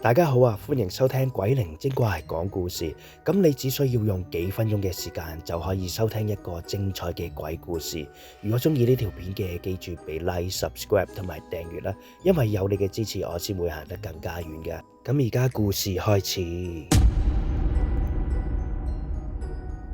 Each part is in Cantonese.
大家好啊，歡迎收聽鬼靈精怪講故事。咁你只需要用幾分鐘嘅時間就可以收聽一個精彩嘅鬼故事。如果中意呢條片嘅，記住俾 like、subscribe 同埋訂閱啦，因為有你嘅支持，我先會行得更加遠嘅。咁而家故事開始。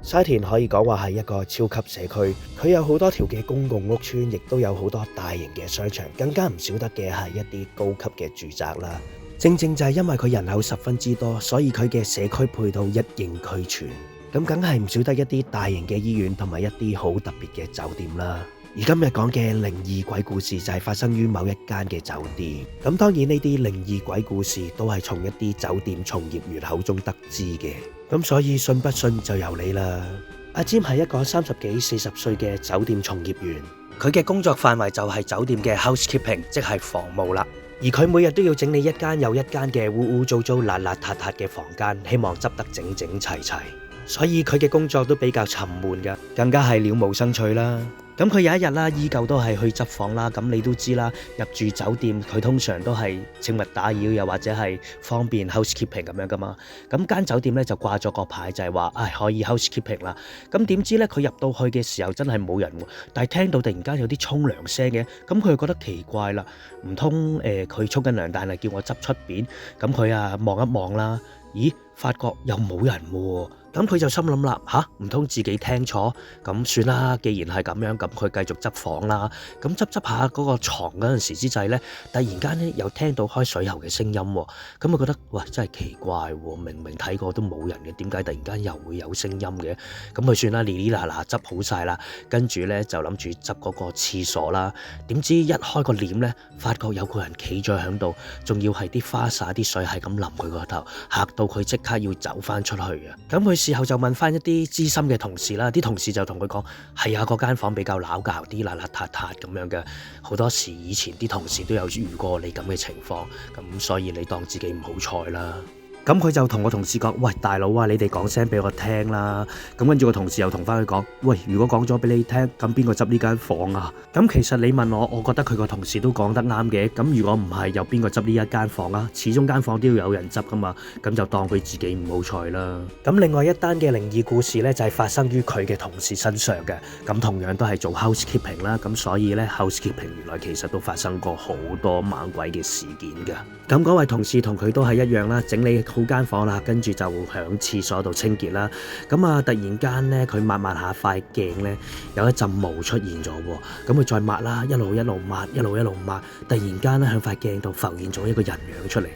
沙田可以講話係一個超級社區，佢有好多條嘅公共屋邨，亦都有好多大型嘅商場，更加唔少得嘅係一啲高級嘅住宅啦。正正就係因為佢人口十分之多，所以佢嘅社區配套一應俱全，咁梗係唔少得一啲大型嘅醫院同埋一啲好特別嘅酒店啦。而今日講嘅靈異鬼故事就係發生於某一間嘅酒店。咁當然呢啲靈異鬼故事都係從一啲酒店從業員口中得知嘅，咁所以信不信就由你啦。阿占係一個30幾40歲嘅酒店從業員，佢嘅工作範圍就係酒店嘅 housekeeping， 即係房務啦。而佢每日都要整理一間又一間嘅污污糟糟、邋邋遢遢嘅房間，希望執得整整齊齊。所以佢嘅工作都比較沉悶㗎，更加係了無生趣啦。咁佢有一日啦，依舊都係去執房啦。咁你都知啦，入住酒店佢通常都係請勿打擾，又或者係方便 housekeeping 咁樣噶嘛。咁間酒店咧就掛咗個牌，就係話可以 housekeeping 啦。咁點知咧佢入到去嘅時候真係冇人喎，但係聽到突然間有啲沖涼聲嘅，咁佢就覺得奇怪啦。唔通佢沖緊涼，但係叫我執出邊？咁佢望一望啦，咦，發覺又冇人喎。咁佢就心諗啦，唔通自己聽錯？咁算啦，既然係咁樣，咁佢繼續執房啦。咁執下嗰個床嗰陣時之際咧，突然間咧又聽到開水喉嘅聲音喎。咁佢覺得喂，真係奇怪喎，明明睇過都冇人嘅，點解突然間又會有聲音嘅？咁佢算啦，哩哩嗱嗱執好晒啦，跟住咧就諗住執嗰個廁所啦。點知一開個簾咧，發覺有個人企咗喺度，仲要係啲花灑啲水係咁淋佢個頭，嚇到佢即刻要走翻出去嘅。咁佢事後就問翻一啲資深嘅同事啦，啲同事就同佢講，係啊，嗰間房比較鬧教啲，邋邋遢遢咁樣嘅。好多時以前啲同事都有遇過你咁嘅情況，咁所以你當自己唔好彩啦。咁佢就同我同事講，喂，大佬啊，你哋講聲俾我聽啦。咁跟住個同事又同翻佢講，喂，如果講咗俾你聽，咁邊個執呢間房啊？咁其實你問我覺得佢個同事都講得啱嘅。咁如果唔係，又邊個執呢一間房啊？始終間房都要有人執噶嘛。咁就當佢自己唔好彩啦。咁另外一單嘅靈異故事呢，就係發生於佢嘅同事身上嘅。咁同樣都係做 housekeeping 啦。咁所以呢 housekeeping 原來其實都發生過好多猛鬼嘅事件噶。咁嗰位同事同佢都係一樣啦，整理好間房啦，跟住就響廁所度清潔啦。咁突然間咧，佢抹下塊鏡咧，有一陣霧出現咗。咁佢再抹啦，一路抹，一路抹。突然間咧，響塊鏡度浮現咗一個人樣出嚟，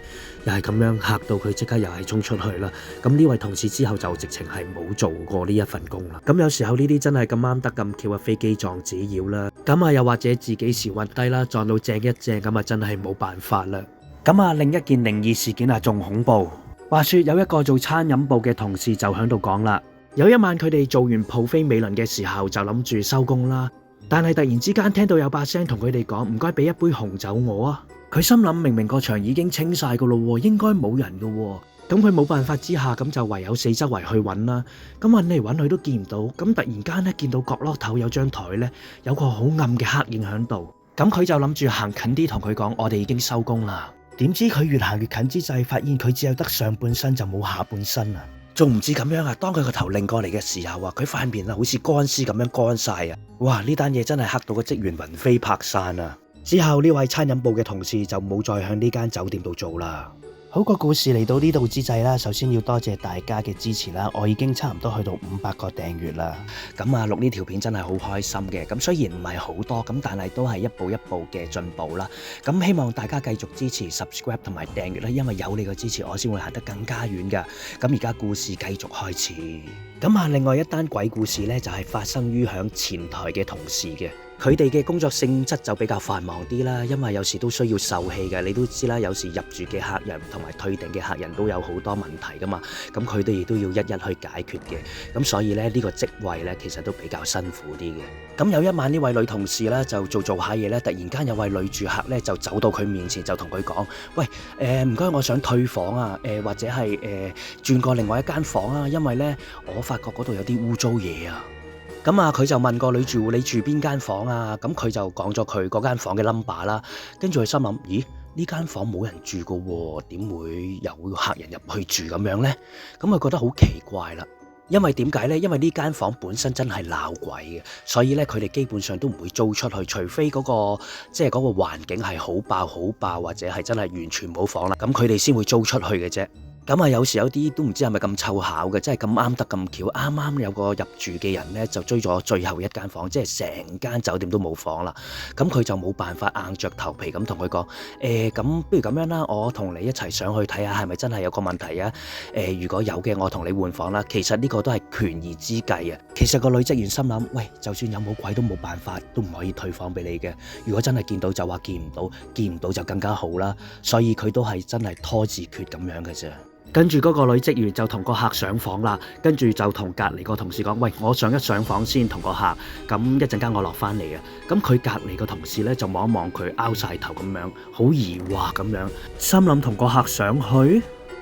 又係咁樣嚇到佢，即刻又係衝出去啦。咁呢位同事之後就直情係冇做過呢一份工啦。咁有時候呢啲真係咁啱得咁巧，飛機撞紙鷂啦。咁又或者自己時運低啦，撞到正一正，咁真係冇辦法啦。咁另一件靈異事件仲恐怖。話說有一個做餐飲部嘅同事就喺度講啦，有一晚佢哋做完 buffet 美輪嘅時候就諗住收工啦，但係突然之間聽到有把聲同佢哋講，唔該俾一杯紅酒我啊。佢心諗明明個場已經清晒噶咯，應該冇人噶。咁佢冇辦法之下，咁就唯有四周圍去揾啦。咁揾嚟揾去都見唔到。咁突然間咧見到角落頭有張台咧，有個好暗嘅黑影喺度。咁佢就諗住行近啲同佢講，我哋已經收工啦。點知佢越行越近之際，發現佢只有得上半身就冇下半身啊！仲唔止咁樣啊！當佢個頭擰過嚟嘅時候佢塊面好似乾屍咁樣乾晒啊！哇！呢單嘢真係嚇到個職員魂飛魄散啊！之後呢位餐飲部嘅同事就冇再向呢間酒店度做啦。好，個故事嚟到呢度之際啦，首先要多謝大家嘅支持啦，我已經差唔多去到500個訂閱啦。咁錄呢條片真係好開心嘅，咁雖然唔係好多，咁但係都係一步一步嘅進步啦。咁希望大家繼續支持 subscribe 同埋訂閱啦，因為有你嘅支持，我先會行得更加遠噶。咁而家故事繼續開始。咁另外一單鬼故事呢，就係發生於響前台嘅同事嘅。佢哋嘅工作性質就比較繁忙啲啦，因為有時都需要受氣嘅，你都知啦。有時入住嘅客人同埋退訂嘅客人都有好多問題噶嘛，咁佢哋亦都要一一去解決嘅。咁所以咧呢個職位咧其實都比較辛苦啲嘅。咁有一晚呢位女同事咧就做下嘢咧，突然間有位女住客咧就走到佢面前就同佢講：喂，唔該，我想退房啊，或者係轉過另外一間房啊，因為咧我發覺嗰度有啲污糟嘢啊。咁啊，佢就問個女住戶：你住邊間房啊？咁佢就講咗佢嗰間房嘅 number 啦。跟住佢心諗：咦，呢間房冇人住㗎喎，點會有客人入去住咁樣呢？咁佢覺得好奇怪啦。因為點解呢？因為呢間房本身真係鬧鬼嘅，所以咧佢哋基本上都唔會租出去，除非嗰個即係嗰個環境係好爆，或者係真係完全冇房啦，咁佢哋先會租出去嘅啫。咁啊，有時有啲都唔知係咪咁湊巧嘅，即係咁啱得咁巧，啱啱有個入住嘅人呢，就追咗最後一間房，即係成間酒店都冇房啦。咁佢就冇辦法硬着頭皮咁同佢講：咁不如咁樣啦，我同你一齊上去睇下係咪真係有個問題啊？如果有嘅，我同你換房啦。其實呢個都係權宜之計啊。其實個女職員心諗：喂，就算有冇鬼都冇辦法，都唔可以退房俾你嘅。如果真係見到就話見唔到，見唔到就更加好啦。所以佢都係真係拖字訣咁樣嘅啫。跟住嗰個女職員就同個客上房啦，跟住就同隔離個同事講：喂，我上房先同個客，咁一陣間我落翻嚟啊。咁佢隔離個同事咧就望一望佢，拗晒頭咁樣，好疑惑咁樣，心諗同個客上去。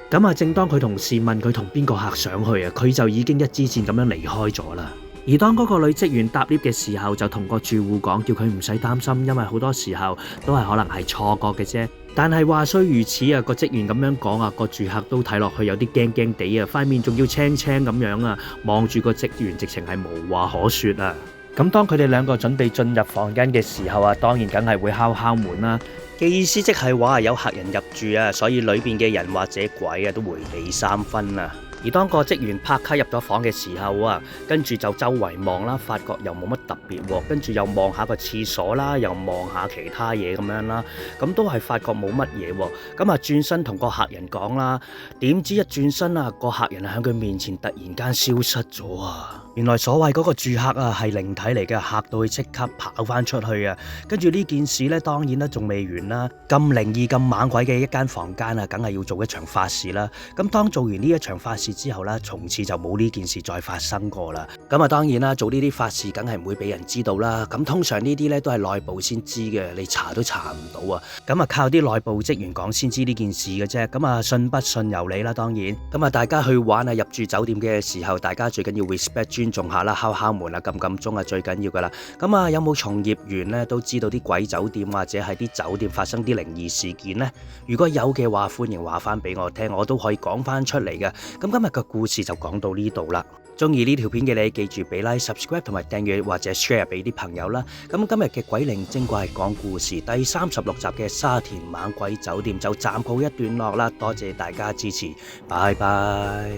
咁啊，正當佢同事問佢同邊個客上去啊，佢就已經一支箭咁樣離開咗啦。而當嗰個女職員搭 lift 嘅時候，就同個住戶講，叫佢唔使擔心，因為好多時候都係可能係錯覺嘅啫。但係話雖如此啊，個職員咁樣講啊，個住客都睇落去有啲驚驚地啊，塊面仲要青青咁樣啊，望住個職員直情係無話可說啊。咁當佢哋兩個準備進入房間嘅時候啊，當然梗係會敲敲門啦。嘅意思即係話有客人入住啊，所以裏邊嘅人或者鬼啊都回避三分啊。而當個職員拍卡入咗房嘅時候啊，跟住就周圍望啦，發覺又冇乜特別喎，跟住又望下個廁所啦，又望下其他嘢咁樣啦，咁都係發覺冇乜嘢喎。咁啊轉身同個客人講啦，點知一轉身啊，個客人喺佢面前突然間消失咗啊！原來所謂嗰個住客啊係靈體嚟嘅，嚇到佢即刻跑翻出去啊！跟住呢件事呢，當然啦仲未完啦，咁靈異咁猛鬼嘅一間房間啊，梗係要做一場法事啦。咁當做完呢一場法事之後呢，從此就冇呢件事再發生過啦。咁啊當然啦，做呢啲法事梗係唔會俾人知道啦。咁通常呢啲呢都係內部先知嘅，你查都查唔到啊。咁啊靠啲內部職員講先知呢件事嘅啫。咁啊信不信由你啦，當然。咁啊大家去玩啊入住酒店嘅時候，大家最緊要 respect。尊重下啦，敲敲門啊，撳撳鐘啊，最緊要噶啦。咁啊，有冇從業員呢都知道啲鬼酒店或者係啲酒店發生啲靈異事件呢？如果有嘅話，歡迎話翻俾我聽，我都可以講翻出嚟嘅。咁今日嘅故事就講到呢度啦。中意呢條片嘅你，記住俾 like、subscribe 同埋訂閱或者 share 俾啲朋友啦。咁今日嘅鬼靈精怪講故事第36集嘅沙田猛鬼酒店就暫告一段落啦。多謝大家支持，拜拜。